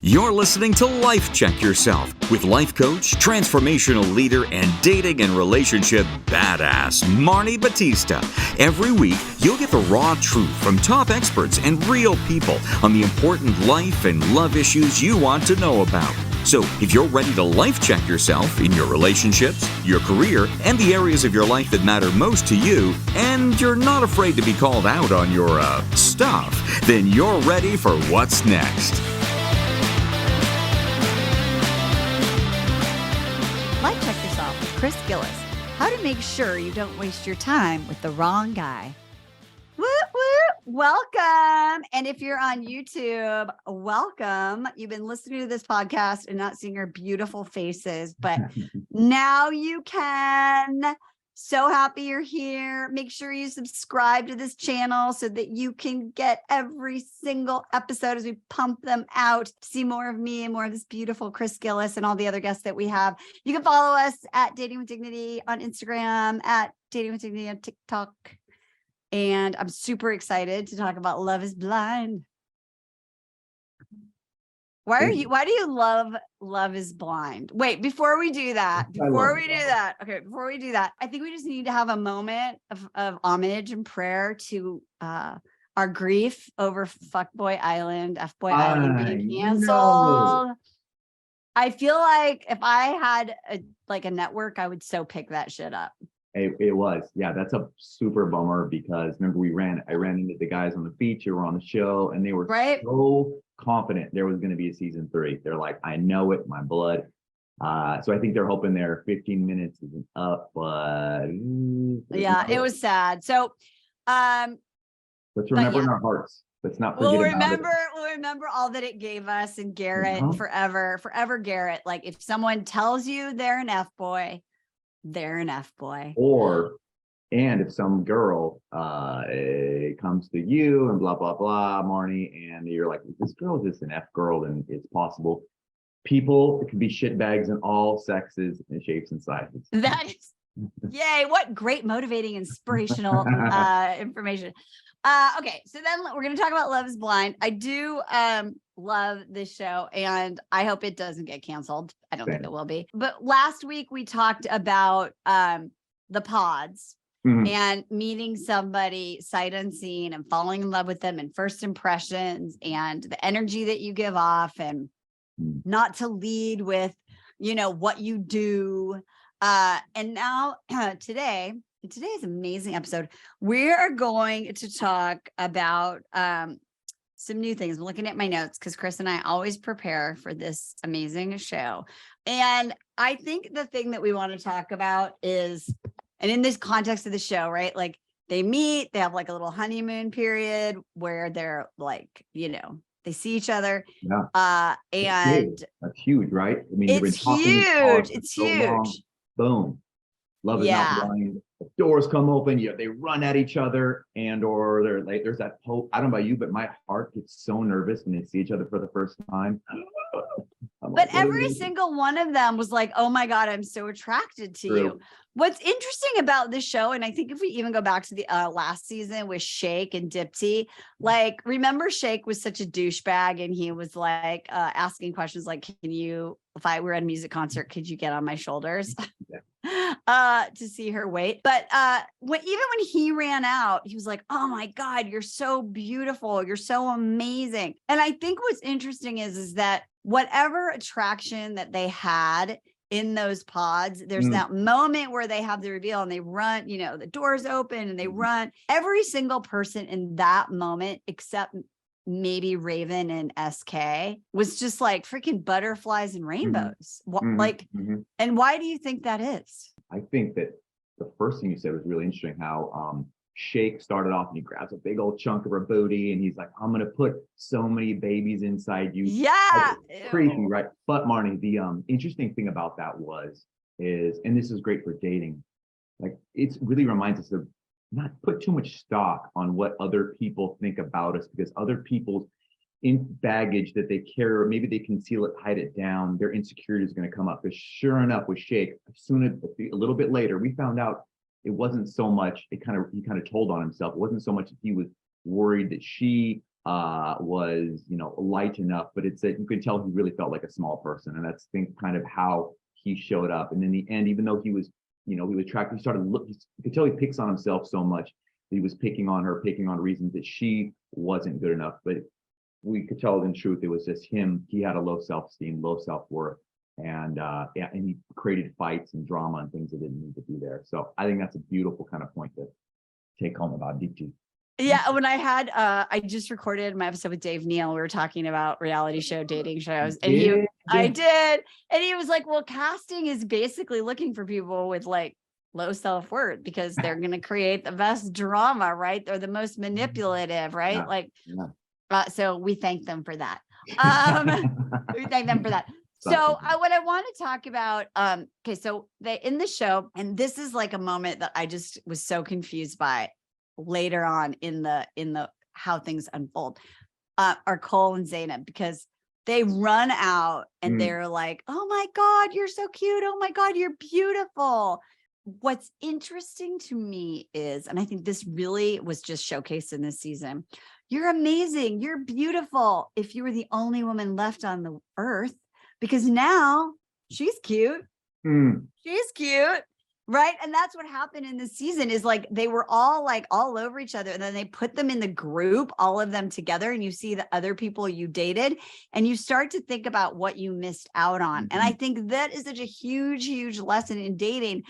You're listening to Life Check Yourself with life coach, transformational leader, and dating and relationship badass, Marni Battista. Every week, you'll get the raw truth from top experts and real people on the important life and love issues you want to know about. So, if you're ready to life check yourself in your relationships, your career, and the areas of your life that matter most to you, and you're not afraid to be called out on your, stuff, then you're ready for what's next. Life Check Yourself with Chris Gillis. How to make sure you don't waste your time with the wrong guy. Woo, woo, welcome. And if you're on YouTube, welcome. You've been listening to this podcast and not seeing our beautiful faces, but now you can. So happy you're here. Make sure you subscribe to this channel so that you can get every single episode as we pump them out. See more of me and more of this beautiful Chris Gillis and all the other guests that we have. You can follow us at Dating with Dignity on Instagram, at Dating with Dignity on TikTok. And I'm super excited to talk about Love is Blind. Why do you love Love is Blind? Wait, before we do that, I think we just need to have a moment of homage and prayer to our grief over FBoy Island, FBoy Island being canceled. I feel like if I had a network, I would so pick that shit up. It was. Yeah, that's a super bummer because remember I ran into the guys on the beach who were on the show and they were so confident there was going to be a season 3. They're like, I know it, my blood. So I think they're hoping their 15 minutes isn't up, but yeah, it was sad. So let's remember in our hearts. Let's not forget We'll remember all that it gave us and Garrett forever Garrett. Like if someone tells you they're an F-boy, they're an F-boy. And if some girl comes to you and blah, blah, blah, Marni, and you're like, this girl is just an F girl, and it's possible. People, it could be shitbags in all sexes and shapes and sizes. That is, yay, what great motivating, inspirational information. Okay, so then we're going to talk about Love is Blind. I do love this show, and I hope it doesn't get canceled. I don't think it will be. But last week we talked about the pods and meeting somebody sight unseen and falling in love with them and first impressions and the energy that you give off and not to lead with, what you do. And now today's amazing episode, we are going to talk about some new things. I'm looking at my notes because Chris and I always prepare for this amazing show. And I think the thing that we want to talk about is, and in this context of the show, right? Like they meet, they have like a little honeymoon period where they're like, they see each other. Yeah. And that's huge, right? I mean, it's huge. It's huge. Long. Boom. Love is not blind. The doors come open, they run at each other, or they're like, there's that hope. I don't know about you, but my heart gets so nervous when they see each other for the first time. But every single one of them was like, oh my God, I'm so attracted to you. What's interesting about this show, and I think if we even go back to the last season with Shake and Deepti, like, remember Shake was such a douchebag and he was like asking questions like, if I were at a music concert, could you get on my shoulders? To see her weight. But even when he ran out, he was like, oh my God, you're so beautiful. You're so amazing. And I think what's interesting is that whatever attraction that they had in those pods, there's that moment where they have the reveal and they run, the doors open and they run. Every single person in that moment, except maybe Raven and SK, was just like freaking butterflies and rainbows. And why do you think that is? I think that the first thing you said was really interesting, how Shake started off and he grabs a big old chunk of her booty and he's like, I'm going to put so many babies inside you. Yeah. Crazy, right? But Marni, the interesting thing about that is, and this is great for dating, like it really reminds us of not put too much stock on what other people think about us, because other people's baggage that they carry, or maybe they conceal it, hide it down, their insecurity is going to come up. Because sure enough, with Shake, a little bit later, we found out it wasn't so much, he kind of told on himself. It wasn't so much that he was worried that she was, light enough, but it's that you could tell he really felt like a small person. And that's kind of how he showed up. And in the end, even though he was, he was attracted, you could tell he picks on himself so much. He was picking on her, picking on reasons that she wasn't good enough. But we could tell in truth, it was just him. He had a low self-esteem, low self-worth. And and he created fights and drama and things that didn't need to be there. So I think that's a beautiful kind of point to take home about Deepti. Yeah, when I just recorded my episode with Dave Neal, we were talking about reality show dating shows, and I did, and he was like, well, casting is basically looking for people with like low self-worth because they're going to create the best drama, right? They're the most manipulative, right? So we thank them for that. We thank them for that. So what I want to talk about, okay, so in the show, and this is like a moment that I just was so confused by later on in the how things unfold, are Cole and Zanab, because they run out and they're like, oh my God, you're so cute. Oh my God, you're beautiful. What's interesting to me is, and I think this really was just showcased in this season, you're amazing. You're beautiful. If you were the only woman left on the earth, because now she's cute. She's cute. Right. And that's what happened in this season is like, they were all like all over each other. And then they put them in the group, all of them together. And you see the other people you dated and you start to think about what you missed out on. And I think that is such a huge, huge lesson in dating,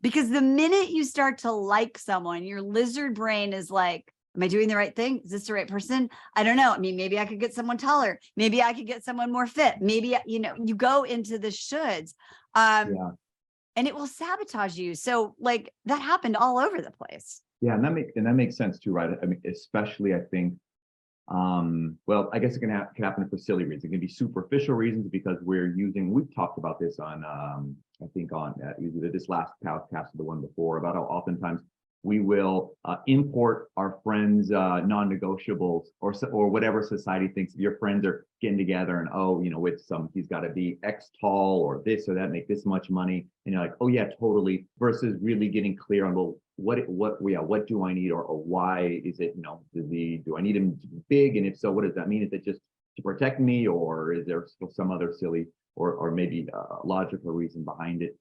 because the minute you start to like someone, your lizard brain is like, am I doing the right thing? Is this the right person? I don't know. I mean, maybe I could get someone taller. Maybe I could get someone more fit. Maybe, you go into the shoulds. And it will sabotage you. So like that happened all over the place. Yeah. And that makes sense too, right? I mean, especially I think, well, I guess it can happen for silly reasons. It can be superficial reasons because we've talked about this on, I think on either this last podcast or the one before, about how oftentimes we will import our friends' non-negotiables or whatever society thinks. Your friends are getting together and with he's got to be X tall or this or that, make this much money, and you're like, oh yeah, totally. Versus really getting clear on, well, what do I need or why is it, do I need him to be big, and if so, what does that mean? Is it just to protect me, or is there some other silly or maybe logical reason behind it?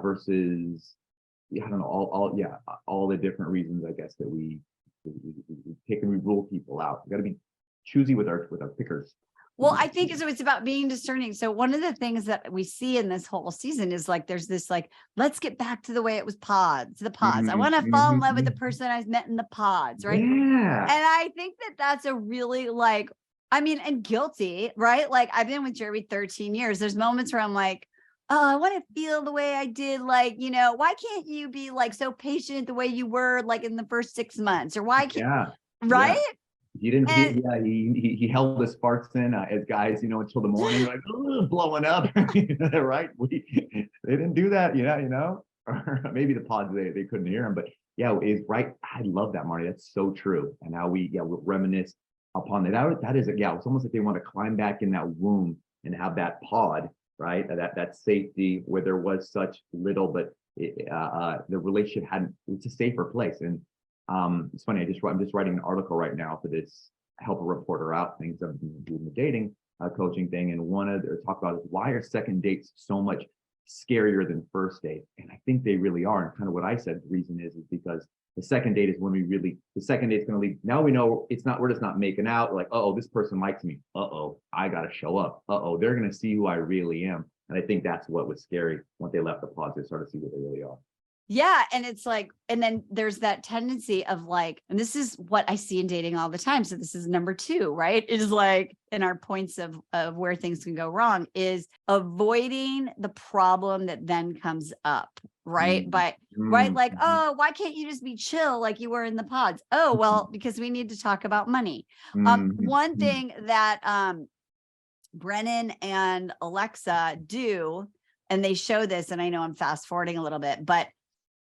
Versus. I don't know, all the different reasons, I guess, that we pick and we rule people out. We got to be choosy with our pickers. Well, I think so. It's about being discerning. So one of the things that we see in this whole season is like, there's this like, let's get back to the way it was the pods. I want to fall in love with the person I met in the pods, right? Yeah. And I think that's a really and guilty, right? Like I've been with Jeremy 13 years. There's moments where I'm like, oh, I want to feel the way I did. Like, why can't you be like so patient the way you were like in the first 6 months, or why can't, right? Yeah. He didn't, he held his farts in as guys, until the morning, like blowing up, right? They didn't do that, or maybe the pods, they couldn't hear him, but it's right. I love that, Marni. That's so true. And how we'll reminisce upon that. That is, it's almost like they want to climb back in that womb and have that pod, right? That safety where there was such little, but the relationship it's a safer place. And it's funny, I'm just writing an article right now for this, help a reporter out things I've been doing the dating coaching thing. And one of their talk about is, why are second dates so much scarier than first date? And I think they really are. And kind of what I said, the reason is because the second date is when the second date's going to lead. Now we know we're just not making out. Like, this person likes me. I got to show up. They're going to see who I really am. And I think that's what was scary when they left the pods. They started to see who they really are. Yeah. And it's like, and then there's that tendency of like, and this is what I see in dating all the time. So this is number 2, right? It is like in our points of where things can go wrong is avoiding the problem that then comes up. Right. Right. Like, why can't you just be chill like you were in the pods? Oh, well, because we need to talk about money. One thing that Brennan and Alexa do, and they show this, and I know I'm fast forwarding a little bit, but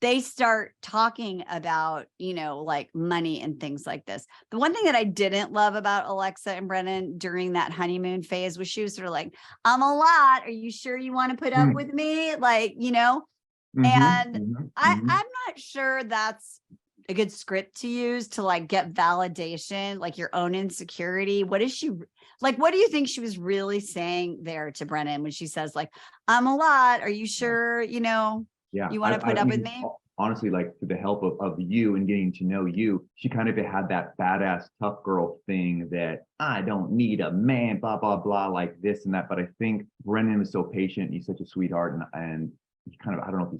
they start talking about, like money and things like this. The one thing that I didn't love about Alexa and Brennan during that honeymoon phase was she was sort of like, I'm a lot. Are you sure you want to put up with me? Like, and I'm not sure that's good script to use to like get validation, like your own insecurity? What is she like? What do you think she was really saying there to Brennan when she says like, I'm a lot. Are you sure, you know, you want to put up with me? Honestly, like through the help of you and getting to know you, she kind of had that badass tough girl thing that I don't need a man, blah, blah, blah, like this and that. But I think Brennan was so patient. He's such a sweetheart. And he kind of, I don't know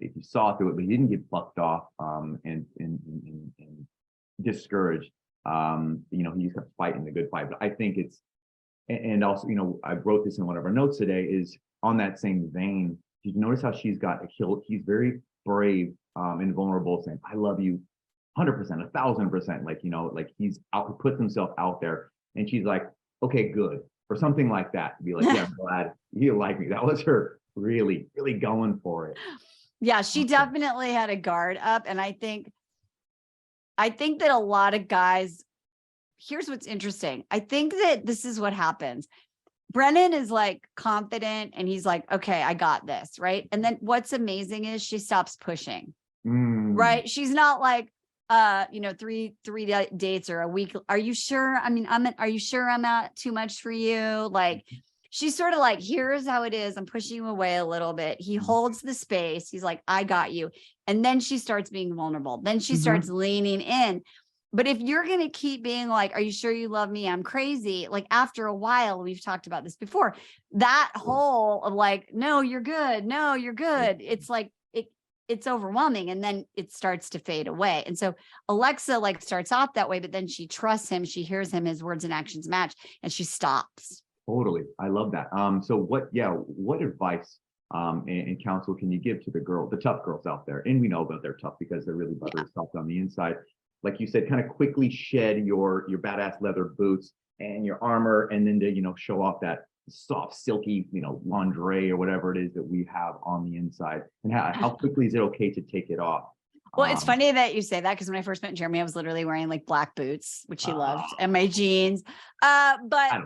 if you saw through it, but he didn't get bucked off and discouraged. You know, he kept fighting the good fight. But I think it's, and also, you know, I wrote this in one of our notes today, is on that same vein. You notice how she's got a kill. He's very brave and vulnerable, saying, I love you 100%, 1,000%. Like, you know, like he puts himself out there, and she's like, okay, good. Or something like that. To be like, yeah, I'm glad you like me. That was her really, really going for it. Yeah, she definitely had a guard up. And I think that a lot of guys, here's what's interesting. I think that this is what happens. Brennan is like confident and he's like, okay, I got this. Right. And then what's amazing is she stops pushing. Right. She's not like, you know, three dates or a week. Are you sure? I mean, are you sure I'm not too much for you? Like, she's sort of like, here's how it is. I'm pushing you away a little bit. He holds the space. He's like, I got you. And then she starts being vulnerable. Then she starts leaning in. But if you're going to keep being like, are you sure you love me? I'm crazy. Like after a while, we've talked about this before, that whole of like, no, you're good. No, you're good. It's like, it's overwhelming. And then it starts to fade away. And so Alexa like starts off that way, but then she trusts him. She hears him, his words and actions match, and she stops. Totally. I love that. So what advice and counsel can you give to the tough girls out there? And we know that they're tough because they're really buttery soft on the inside. Like you said, kind of quickly shed your badass leather boots and your armor, and then to, you know, show off that soft, silky, you know, lingerie or whatever it is that we have on the inside. And how quickly is it okay to take it off? Well, it's funny that you say that, because when I first met Jeremy, I was literally wearing like black boots, which he loved, and my jeans. But I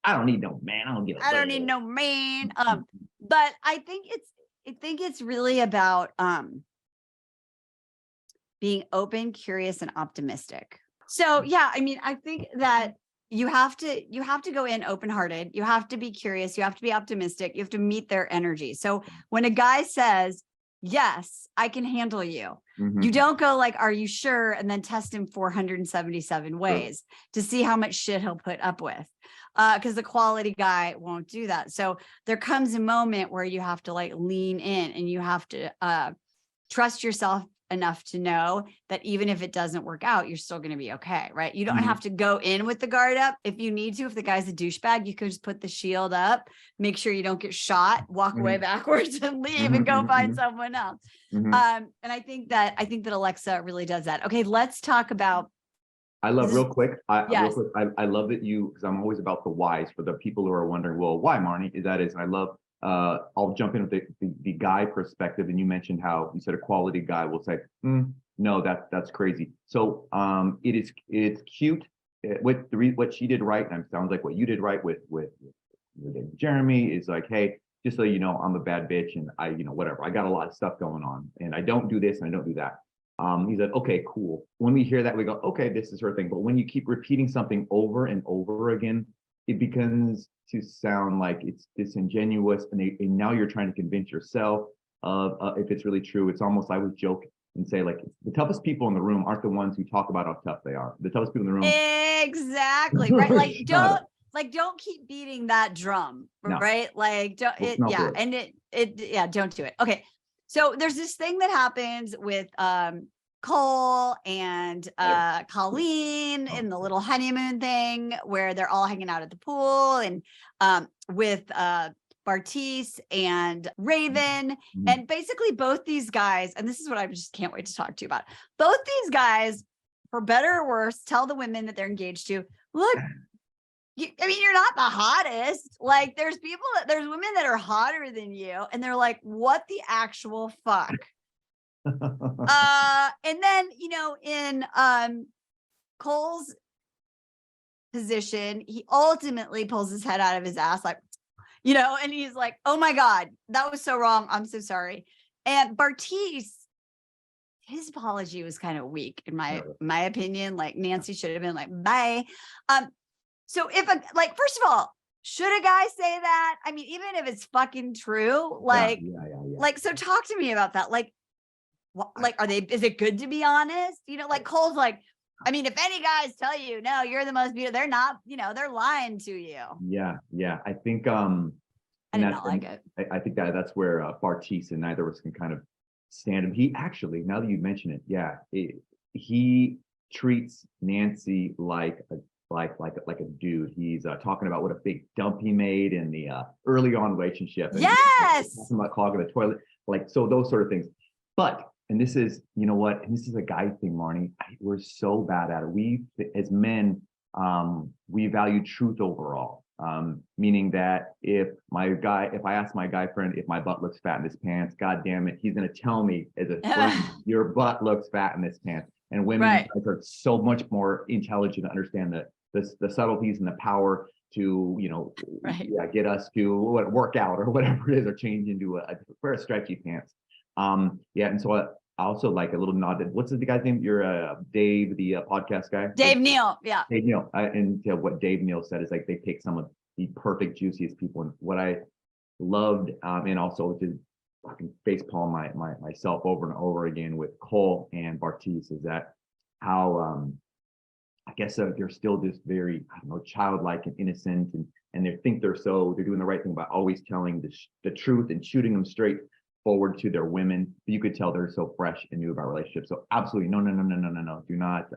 don't need no man. I don't need no man. But I think it's really about being open, curious, and optimistic. So yeah, I mean, I think that you have to go in open-hearted. You have to be curious. You have to be optimistic. You have to meet their energy. So when a guy says, yes, I can handle you, you don't go like, are you sure? And then test him 477 ways to see how much shit he'll put up with. Because the quality guy won't do that. So there comes a moment where you have to like lean in, and you have to trust yourself enough to know that even if it doesn't work out, you're still going to be okay, right? You don't have to go in with the guard up. If you need to, if the guy's a douchebag, you could just put the shield up, make sure you don't get shot, walk away backwards and leave and go find someone else. And I think that Alexa really does that. Okay, let's talk about. I love real quick. I love that because I'm always about the whys for the people who are wondering, well, why, Marni? And I love, I'll jump in with the guy perspective. And you mentioned how you said a quality guy will say, no, that's crazy. So it's cute. What she did right, and it sounds like what you did right with Jeremy is like, hey, just so you know, I'm a bad bitch, and I, you know, whatever. I got a lot of stuff going on, and I don't do this and I don't do that. He said, okay, cool. When we hear that, we go, okay, this is her thing. But when you keep repeating something over and over again, it begins to sound like it's disingenuous, and now you're trying to convince yourself of if it's really true. It's almost, I would joke and say, like, the toughest people in the room aren't the ones who talk about how tough they are. The toughest people in the room. Exactly. Right. Like, don't keep beating that drum. Right. No. Like, don't do it. Okay. So there's this thing that happens with Cole and Coleen in the little honeymoon thing where they're all hanging out at the pool, and with Battista and Raven. And basically both these guys, and this is what I just can't wait to talk to you about. Both these guys, for better or worse, tell the women that they're engaged to, look, I mean, you're not the hottest. Like, there's women that are hotter than you, and they're like, what the actual fuck? And then, you know, in Cole's position, he ultimately pulls his head out of his ass, like, you know, and he's like, oh my God, that was so wrong. I'm so sorry. And Battista his apology was kind of weak in my opinion. Like Nancy should have been like, bye. So if first of all, should a guy say that? I mean, even if it's fucking true, like, so talk to me about that. Like, is it good to be honest? You know, like Cole's like, I mean, if any guys tell you, no, you're the most beautiful, they're not, you know, they're lying to you. Yeah. I think, I did not like it. I think that's where Battista and neither of us can kind of stand him. He actually, now that you mention it, he treats Nancy like a dude. He's talking about what a big dump he made in the early on relationship. And yes. Talking about clogging the toilet, like, so those sort of things. But, and this is, you know what, and this is a guy thing, Marni. We're so bad at it. We, as men, we value truth overall. Meaning that if I ask my guy friend if my butt looks fat in his pants, God damn it, he's gonna tell me as a friend, your butt looks fat in this pants. And women are so much more intelligent to understand the subtleties and the power to, you know, get us to work out or whatever it is, or change into a pair of stretchy pants. And so I also like a little nod to, what's the guy's name? You're Dave, the podcast guy. Dave Neal, yeah. Dave Neal, and what Dave Neal said is like they take some of the perfect, juiciest people. And what I loved, and also to fucking facepalm myself over and over again with Cole and Battista, is that how I guess they're still just very, I don't know, childlike and innocent, and they think they're doing the right thing by always telling the truth and shooting them straight forward to their women. But you could tell they're so fresh and new about relationships. So absolutely, no. Do not,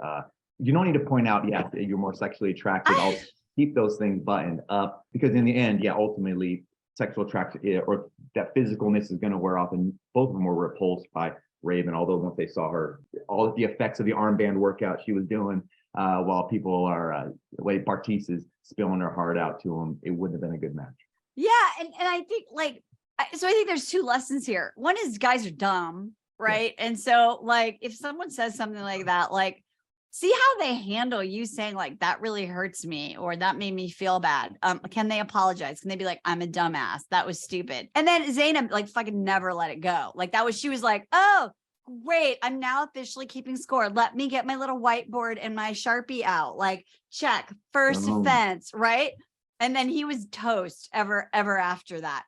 you don't need to point out, you're more sexually attracted. I'll keep those things buttoned up, because in the end, ultimately sexual attraction or that physicalness is going to wear off. And both of them were repulsed by Raven, although once they saw her, all of the effects of the armband workout she was doing, while people are, the way Battista's spilling her heart out to him, it wouldn't have been a good match. Yeah. And I think so I think there's two lessons here. One is guys are dumb, right? Yeah. And so like, if someone says something like that, like, see how they handle you saying like, that really hurts me, or that made me feel bad. Can they apologize? Can they be like, I'm a dumbass, that was stupid. And then Zanab like fucking never let it go. Like she was like, oh, great, I'm now officially keeping score. Let me get my little whiteboard and my Sharpie out. Like, check, first offense, right? And then he was toast ever after that.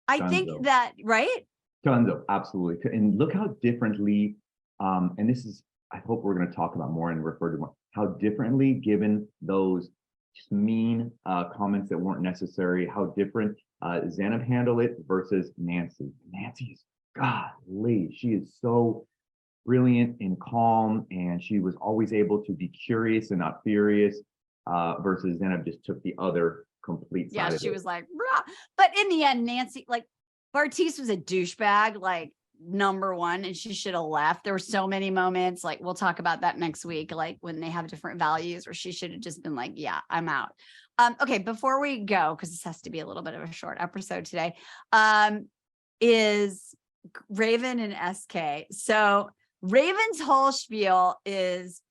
I think that, right? Tons of, absolutely. And look how differently, and this is, I hope we're going to talk about more and refer to more, how differently, given those just mean comments that weren't necessary, how different Zanab handled it versus Nancy. Nancy's, golly, she is so brilliant and calm, and she was always able to be curious and not furious, versus Zanab just took the other complete side. Yeah, she was like, rah. But in the end, Nancy, like, Battista was a douchebag, like number one, and she should have left. There were so many moments, like we'll talk about that next week, like when they have different values, where she should have just been like, yeah, I'm out. Okay, before we go, because this has to be a little bit of a short episode today, is Raven and SK. So Raven's whole spiel is,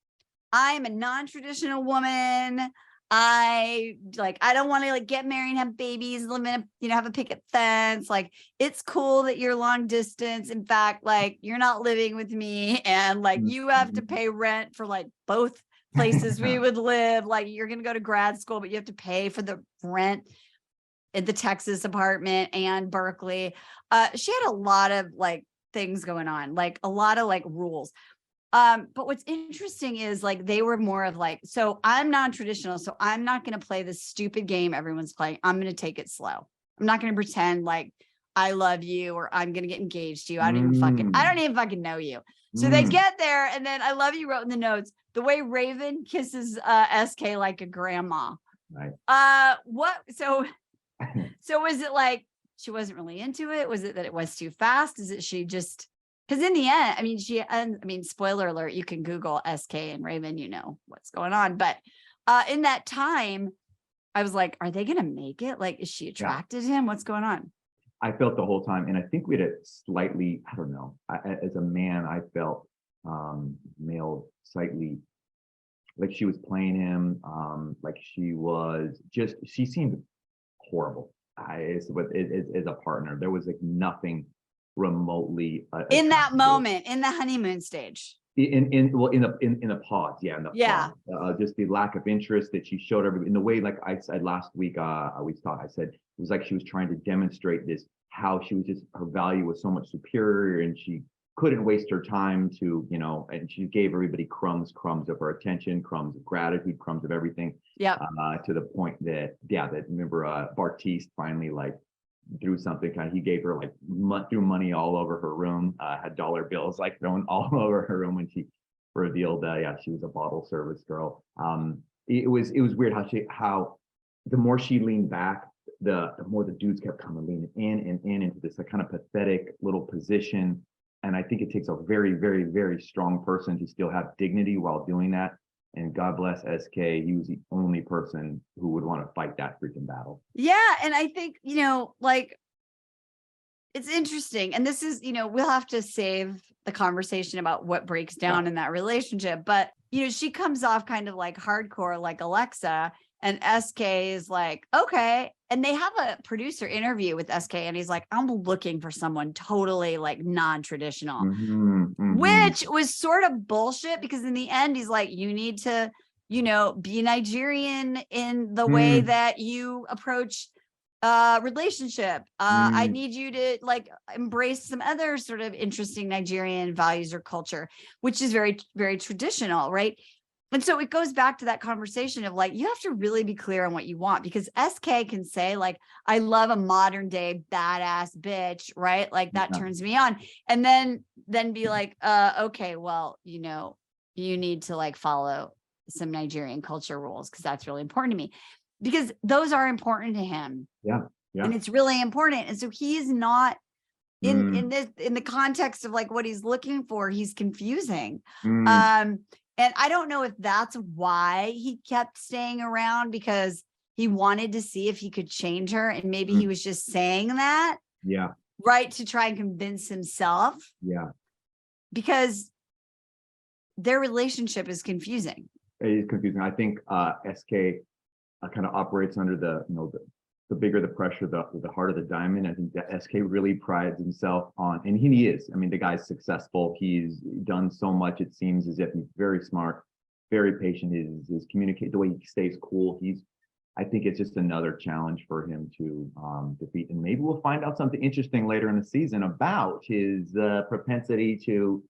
I'm a non-traditional woman. I don't want to like get married and have babies, live in a, have a picket fence. Like, it's cool that you're long distance. In fact, like, you're not living with me, and like you have to pay rent for like both places we would live. Like, you're going to go to grad school, but you have to pay for the rent at the Texas apartment and Berkeley. She had a lot of like things going on, like a lot of like rules. But what's interesting is like, they were more of like, so I'm non-traditional, so I'm not going to play this stupid game everyone's playing. I'm going to take it slow. I'm not going to pretend like I love you, or I'm going to get engaged to you. I don't even fucking know you. So they get there, and then I love you wrote in the notes, the way Raven kisses SK like a grandma. Right. So was it like she wasn't really into it? Was it that it was too fast? Is it she just, because in the end, spoiler alert, you can Google SK and Raven, you know what's going on. But in that time, I was like, are they going to make it? Like, is she attracted to him? What's going on? I felt the whole time, and I think we had it slightly, I don't know, as a man, I felt male slightly, like she was playing him, like she seemed horrible as a partner. There was like nothing remotely in that attractive. moment, in the honeymoon stage. In the pause, yeah, in the Yeah. pause, just the lack of interest that she showed everybody in the way, like I said last week, I said it was like she was trying to demonstrate this, how she was just, her value was so much superior, and she couldn't waste her time to, and she gave everybody crumbs of her attention, crumbs of gratitude, crumbs of everything. Yeah. To the point that, that remember, Battista finally like threw something, he gave her like threw money all over her room, had dollar bills like thrown all over her room when she revealed that, she was a bottle service girl. It was weird how the more she leaned back, the more the dudes kept coming leaning in and into this kind of pathetic little position. And I think it takes a very, very, very strong person to still have dignity while doing that. And God bless SK, he was the only person who would want to fight that freaking battle. Yeah. And I think, like, it's interesting. And this is, we'll have to save the conversation about what breaks down in that relationship. But, she comes off kind of like hardcore, like Alexa, and SK is like, okay. And they have a producer interview with SK, and he's like, I'm looking for someone totally like non-traditional, which was sort of bullshit, because in the end, he's like, you need to, be Nigerian in the way that you approach relationship. I need you to like embrace some other sort of interesting Nigerian values or culture, which is very, very traditional, right? And so it goes back to that conversation of like, you have to really be clear on what you want, because SK can say like, I love a modern day badass bitch, right? Like that turns me on. And then be like, okay, well, you need to like follow some Nigerian culture rules, because that's really important to me, because those are important to him. Yeah. And it's really important. And so he's not in the context of like what he's looking for, he's confusing. And I don't know if that's why he kept staying around, because he wanted to see if he could change her. And maybe he was just saying that. Yeah. Right. To try and convince himself. Yeah. Because their relationship is confusing. It is confusing. I think SK kind of operates under the bigger the pressure, the harder the diamond. I think that SK really prides himself on, and he is. I mean, the guy's successful. He's done so much. It seems as if he's very smart, very patient. His communicate, the way he stays cool. I think it's just another challenge for him to defeat. And maybe we'll find out something interesting later in the season about his propensity to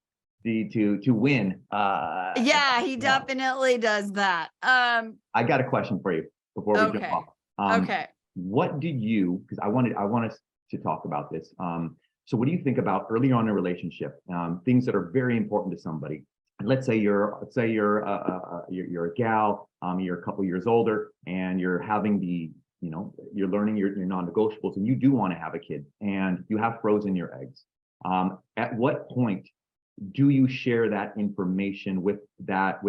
win. Yeah, he definitely does that. I got a question for you before we jump off. Okay. What did you, because I want us to talk about this. So what do you think about early on in a relationship, things that are very important to somebody? Let's say you're a gal, you're a couple years older, and you're having you're learning your non-negotiables, and you do want to have a kid, and you have frozen your eggs. At what point do you share that information with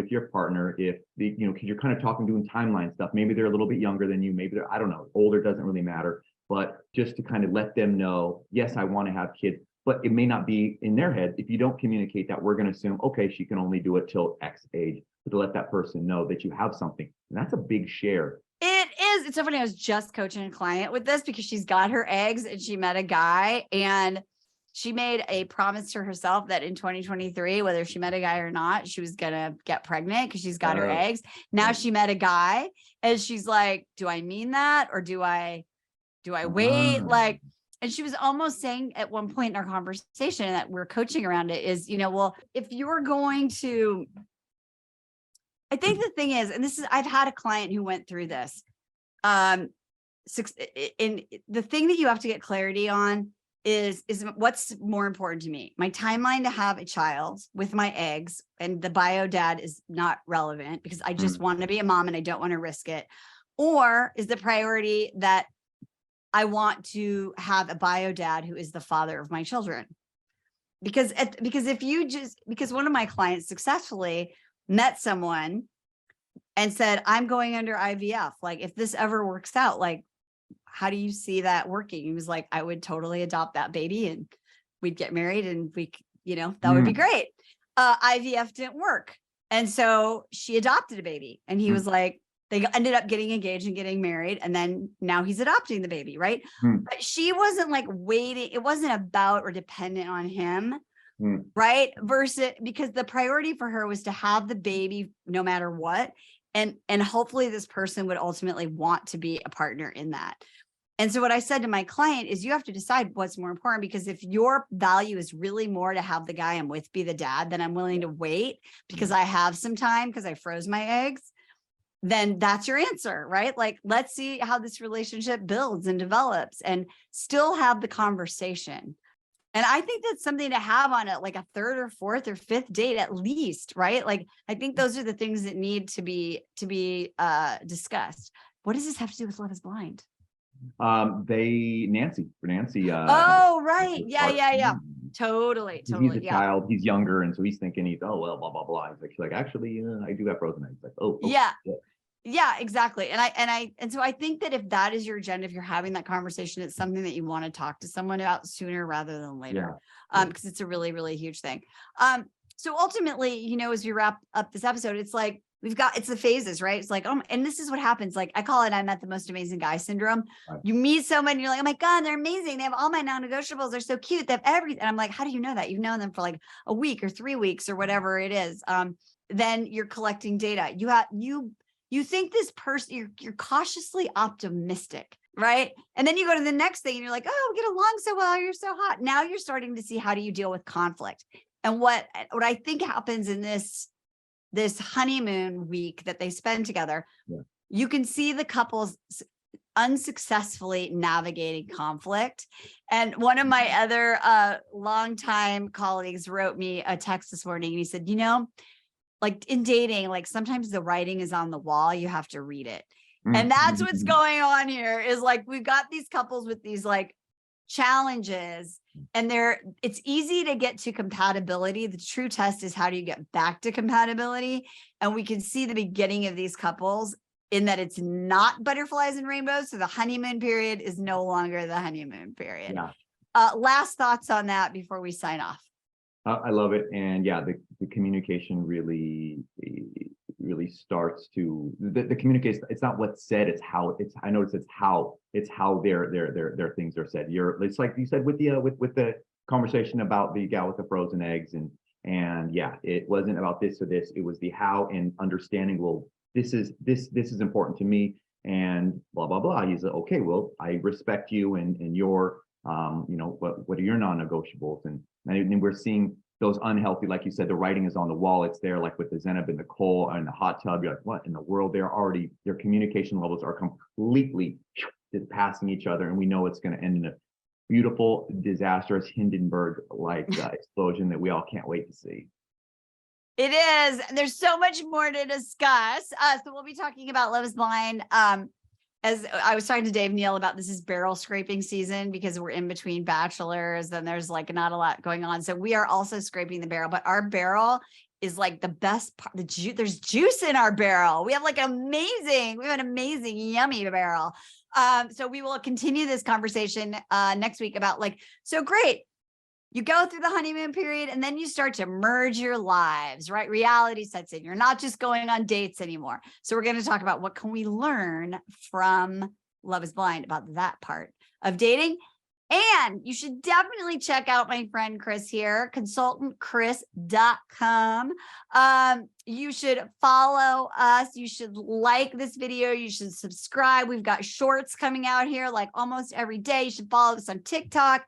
your partner? If because you're kind of doing timeline stuff, maybe they're a little bit younger than you, maybe they're, I don't know, older, doesn't really matter, but just to kind of let them know, yes, I want to have kids, but it may not be in their head. If you don't communicate that, we're going to assume, okay, she can only do it till X age, but to let that person know that you have something. And that's a big share. It is. It's so funny. I was just coaching a client with this, because she's got her eggs and she met a guy, and she made a promise to herself that in 2023, whether she met a guy or not, she was going to get pregnant because she's got her eggs. Now she met a guy, and she's like, do I mean that? Or do I wait? Like, and she was almost saying at one point in our conversation that we're coaching around it is, well, if you're going to, I think the thing is, and this is, I've had a client who went through this. In the thing that you have to get clarity on is what's more important to me, my timeline to have a child with my eggs, and the bio dad is not relevant because I just want to be a mom and I don't want to risk it, or is the priority that I want to have a bio dad who is the father of my children? Because one of my clients successfully met someone and said, I'm going under IVF. Like, if this ever works out, like, how do you see that working? He was like, I would totally adopt that baby and we'd get married and that would be great. IVF didn't work. And so she adopted a baby, and he was like, They ended up getting engaged and getting married. And then now he's adopting the baby, right? But she wasn't like waiting. It wasn't about or dependent on him, right? Versus because the priority for her was to have the baby no matter what. And hopefully this person would ultimately want to be a partner in that. And so what I said to my client is you have to decide what's more important, because if your value is really more to have the guy I'm with be the dad, then I'm willing to wait because I have some time because I froze my eggs, then that's your answer, right? Like, let's see how this relationship builds and develops and still have the conversation. And I think that's something to have on a third or fourth or fifth date at least, right? Like, I think those are the things that need to be discussed. What does this have to do with Love is Blind? Nancy. Oh, right. Yeah. Totally. He's a child. He's younger, and so he's thinking blah blah blah. She's like, actually, I do have frozen eggs. Like, oh yeah. Yeah, exactly. And so I think that if that is your agenda, if you're having that conversation, it's something that you want to talk to someone about sooner rather than later. Because it's a really, really huge thing. So ultimately, as we wrap up this episode, it's like it's the phases, right? It's like, and this is what happens. Like, I call it, I met the most amazing guy syndrome. Right. You meet someone and you're like, oh my God, they're amazing. They have all my non-negotiables. They're so cute. They have everything. And I'm like, how do you know that? You've known them for like a week or 3 weeks or whatever it is. Then you're collecting data. You think this person, you're cautiously optimistic, right? And then you go to the next thing and you're like, oh, we get along so well. You're so hot. Now you're starting to see, how do you deal with conflict? And what I think happens in this honeymoon week that they spend together, you can see the couples unsuccessfully navigating conflict. And one of my other longtime colleagues wrote me a text this morning, and he said, like in dating, like sometimes the writing is on the wall, you have to read it. And that's what's going on here, is like, we've got these couples with these like challenges, and it's easy to get to compatibility. The true test is, how do you get back to compatibility? And we can see the beginning of these couples in that it's not butterflies and rainbows. So the honeymoon period is no longer the honeymoon period. Last thoughts on that before we sign off. I love it. And the communication really starts to the communication. It's not what's said, it's how I notice it's how their things are said. It's like you said with the conversation about the gal with the frozen eggs, and it wasn't about this or this, it was the how, and understanding, well, this is important to me, and blah blah blah. He's like, okay, well, I respect you and your what are your non-negotiables, and we're seeing those unhealthy, like you said, the writing is on the wall. It's there, like with the Zanab and the Cole and the hot tub. You're like, what in the world? Their communication levels are completely passing each other, and we know it's going to end in a beautiful, disastrous Hindenburg-like explosion that we all can't wait to see. It is. There's so much more to discuss. So we'll be talking about Love is Blind. As I was talking to Dave Neal about, this is barrel scraping season because we're in between bachelors and there's like not a lot going on. So we are also scraping the barrel, but our barrel is like the best part. There's juice in our barrel. We have an amazing, yummy barrel. So we will continue this conversation next week about so great. You go through the honeymoon period and then you start to merge your lives, right? Reality sets in. You're not just going on dates anymore. So we're going to talk about what can we learn from Love is Blind about that part of dating. And you should definitely check out my friend Chris here, consultantchris.com. You should follow us. You should like this video. You should subscribe. We've got shorts coming out here like almost every day. You should follow us on TikTok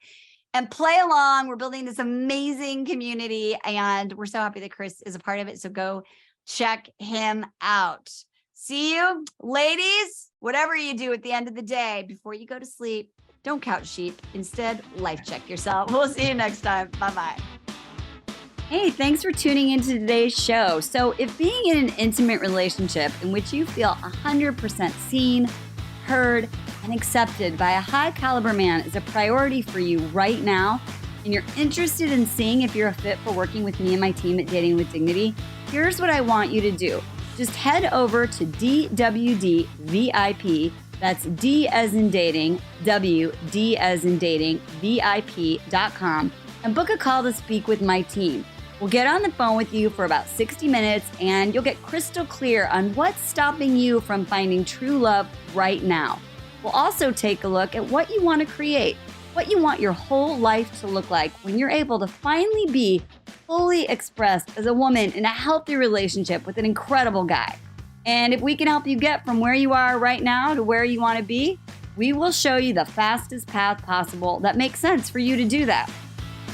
and play along. We're building this amazing community, and we're so happy that Chris is a part of it. So go check him out. See you, ladies. Whatever you do at the end of the day, before you go to sleep, don't couch sheep. Instead, life check yourself. We'll see you next time. Bye-bye. Hey, thanks for tuning into today's show. So if being in an intimate relationship in which you feel 100% seen, heard, and accepted by a high caliber man is a priority for you right now, and you're interested in seeing if you're a fit for working with me and my team at Dating with Dignity, here's what I want you to do. Just head over to DWD VIP, that's D as in dating, W, D as in dating, VIP.com, and book a call to speak with my team. We'll get on the phone with you for about 60 minutes and you'll get crystal clear on what's stopping you from finding true love right now. We'll also take a look at what you want to create, what you want your whole life to look like when you're able to finally be fully expressed as a woman in a healthy relationship with an incredible guy. And if we can help you get from where you are right now to where you want to be, we will show you the fastest path possible that makes sense for you to do that.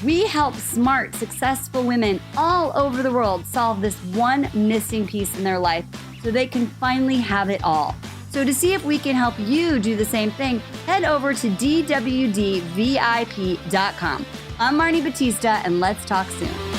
We help smart, successful women all over the world solve this one missing piece in their life so they can finally have it all. So to see if we can help you do the same thing, head over to dwdvip.com. I'm Marni Battista, and let's talk soon.